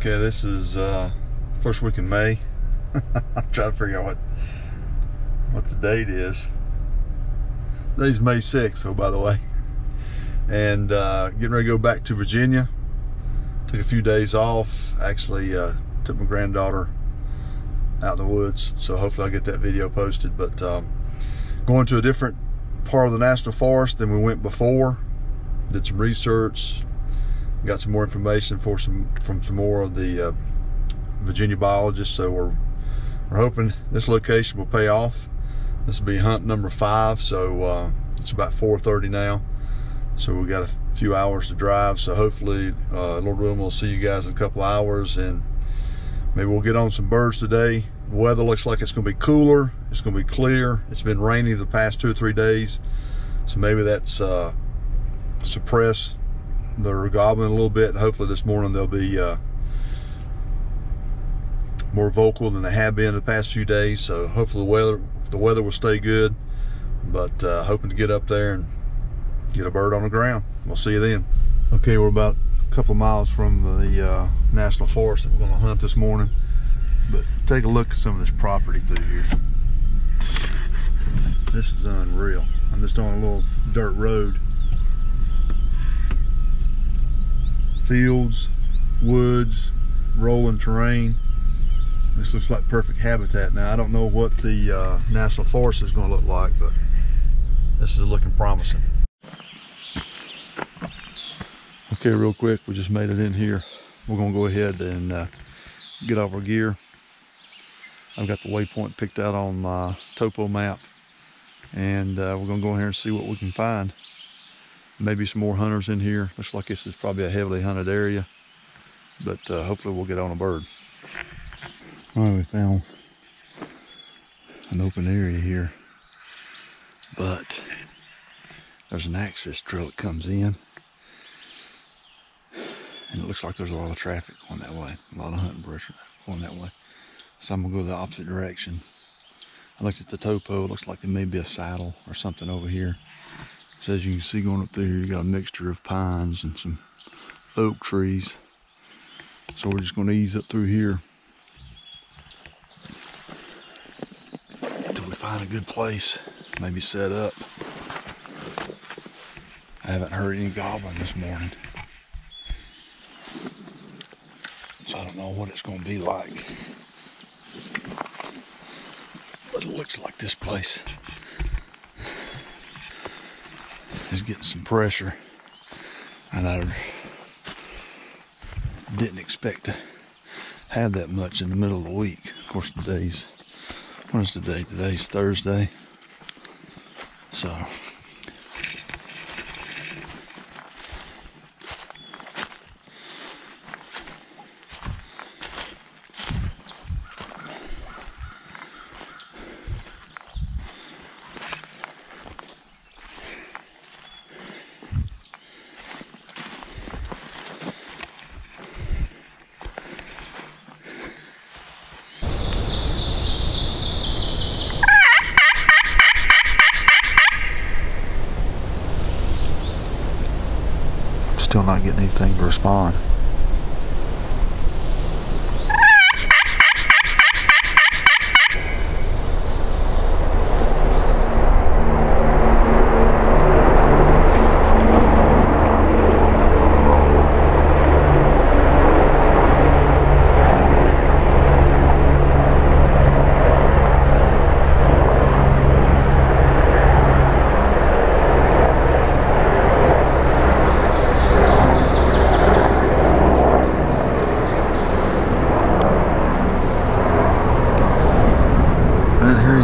Okay, this is first week in May. I'm trying to figure out what the date is. Today's May 6th, oh by the way. And getting ready to go back to Virginia. Took a few days off. Actually took my granddaughter out in the woods, so hopefully I'll get that video posted. But going to a different part of the national forest than we went before. Did some research, got some more information from some more of the Virginia biologists. So we're hoping this location will pay off. This will be hunt number 5, so it's about 4:30 now. So we've got a few hours to drive. So hopefully, Lord willing, we'll see you guys in a couple hours, and maybe we'll get on some birds today. The weather looks like it's going to be cooler. It's going to be clear. It's been rainy the past 2 or 3 days, so maybe that's suppressed their gobbling a little bit. And hopefully this morning they'll be more vocal than they have been the past few days. So hopefully the weather will stay good. But hoping to get up there and get a bird on the ground. We'll see you then. Okay, we're about a couple of miles from the national forest that we're going to hunt this morning. But take a look at some of this property through here. This is unreal. I'm just on a little dirt road. Fields, woods, rolling terrain. This looks like perfect habitat. Now I don't know what the national forest is going to look like, but this is looking promising. Okay, real quick, we just made it in here. We're going to go ahead and get off our gear. I've got the waypoint picked out on my topo map, and we're going to go in here and see what we can find. Maybe some more hunters in here. Looks like this is probably a heavily hunted area, but hopefully we'll get on a bird. All right, we found an open area here, but there's an access trail that comes in, and it looks like there's a lot of traffic going that way, a lot of hunting pressure going that way. So I'm gonna go the opposite direction. I looked at the topo. It looks like there may be a saddle or something over here. So as you can see going up through here, you got a mixture of pines and some oak trees. So we're just going to ease up through here until we find a good place, maybe set up. I haven't heard any gobbling this morning, so I don't know what it's going to be like. But it looks like this place is getting some pressure, and I didn't expect to have that much in the middle of the week. Of course, when is the day? Today's Thursday, so still not getting anything to respond.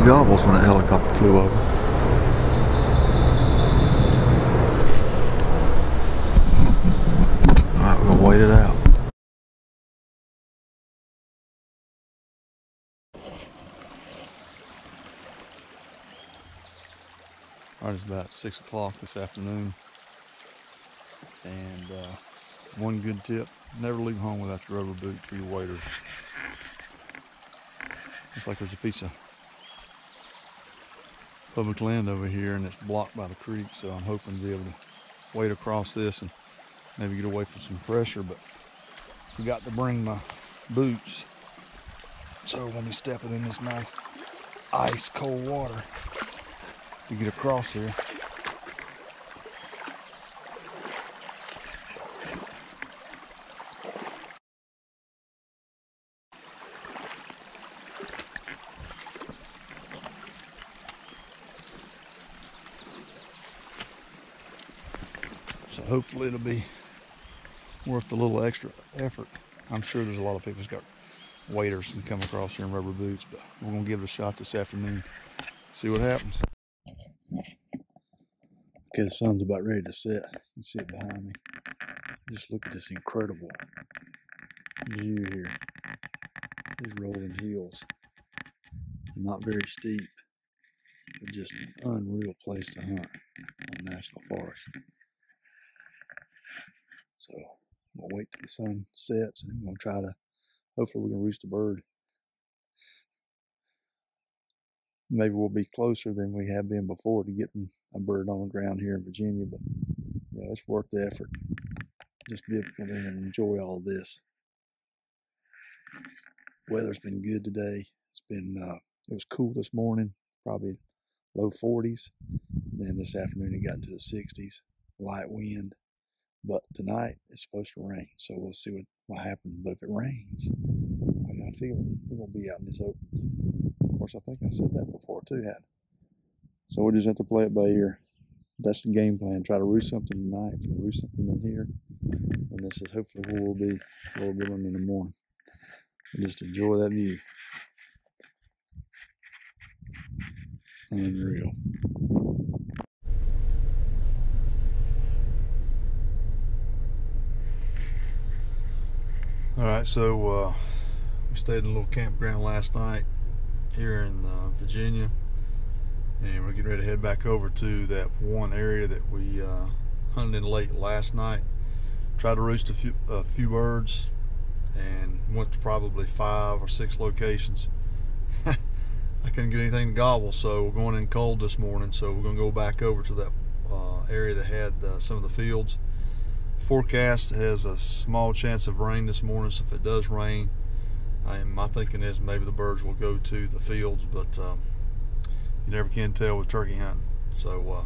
Gobbles when a helicopter flew over. Alright, we're gonna wait it out. Alright, it's about 6 o'clock this afternoon, and one good tip: never leave home without your rubber boots for your waders. Looks like there's a piece of public land over here, and it's blocked by the creek, so I'm hoping to be able to wade across this and maybe get away from some pressure. But Forgot to bring my boots. So when we step it in this nice ice cold water, we get across here. So hopefully it'll be worth the little extra effort. I'm sure there's a lot of people who's got waders and come across here in rubber boots, but we're gonna give it a shot this afternoon. See what happens. Okay, the sun's about ready to set. You can see it behind me. Just look at this incredible view here. These rolling hills. Not very steep, but just an unreal place to hunt on National Forest. So we'll wait till the sun sets and we're gonna try to, hopefully we can roost a bird. Maybe we'll be closer than we have been before to getting a bird on the ground here in Virginia, but yeah, it's worth the effort. Just to be able to come in and enjoy all this. Weather's been good today. It's been, it was cool this morning, probably low 40s. Then this afternoon it got into the 60s, light wind. But tonight it's supposed to rain, so we'll see what happens. But if it rains, I got a feeling we're gonna be out in this open. Of course, I think I said that before too, had. So we'll just have to play it by ear. That's the game plan. Try to roost something tonight. If we can roost something in here, and this is hopefully where we'll be a little bit in the morning. And just enjoy that view. Unreal. All right, so we stayed in a little campground last night here in Virginia, and we're getting ready to head back over to that one area that we hunted in late last night. Tried to roost a few birds and went to probably 5 or 6 locations. I couldn't get anything to gobble, so we're going in cold this morning. So we're going to go back over to that area that had some of the fields. Forecast has a small chance of rain this morning, so if it does rain, my thinking is maybe the birds will go to the fields, but you never can tell with turkey hunting. So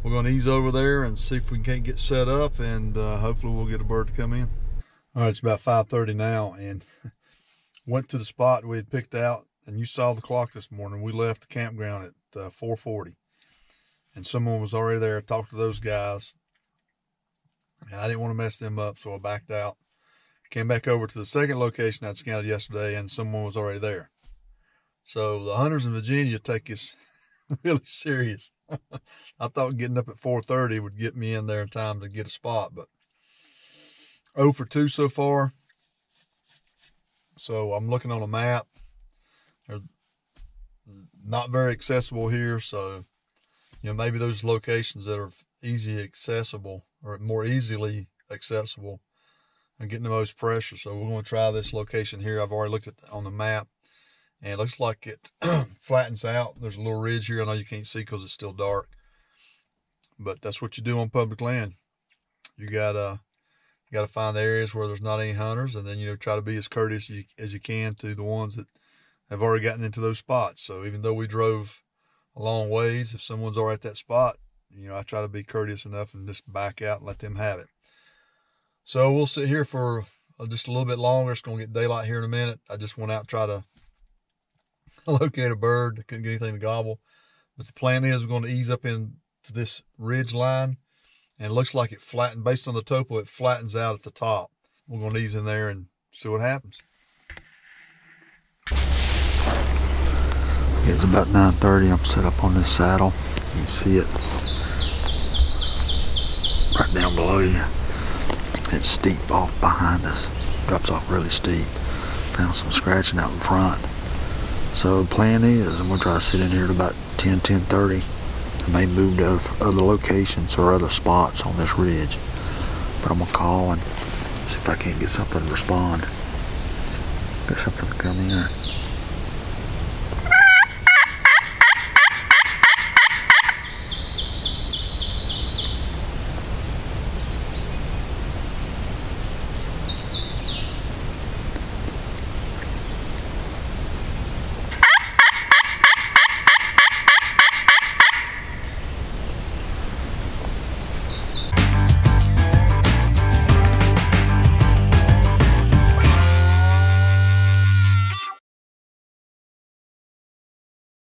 we're going to ease over there and see if we can't get set up, and hopefully we'll get a bird to come in. All right, it's about 5:30 now, and went to the spot we had picked out, and you saw the clock this morning. We left the campground at 4:40, and someone was already there. I talked to those guys, and I didn't want to mess them up, so I backed out. Came back over to the second location I'd scouted yesterday, and someone was already there. So the hunters in Virginia take this really serious. I thought getting up at 4:30 would get me in there in time to get a spot, but 0 for 2 so far. So I'm looking on a map. They're not very accessible here, so maybe those locations that are easy accessible or more easily accessible are getting the most pressure. So we're going to try this location here. I've already looked at on the map, and it looks like it flattens out. There's a little ridge here. I know you can't see because it's still dark, but that's what you do on public land. You gotta find the areas where there's not any hunters, and then try to be as courteous as you can to the ones that have already gotten into those spots. So even though we drove a long ways, if someone's already at that spot, I try to be courteous enough and just back out and let them have it. So we'll sit here for just a little bit longer. It's going to get daylight here in a minute. I just went out and try to locate a bird. I couldn't get anything to gobble. But the plan is we're going to ease up into this ridge line, and it looks like it flattened, based on the topo, it flattens out at the top. We're going to ease in there and see what happens. It's about 9:30. I'm set up on this saddle. You can see it right down below you. It's steep off behind us. Drops off really steep. Found some scratching out in front. So the plan is, I'm going to try to sit in here at about 10:30. I may move to other locations or other spots on this ridge. But I'm going to call and see if I can't get something to respond. Got something to come in.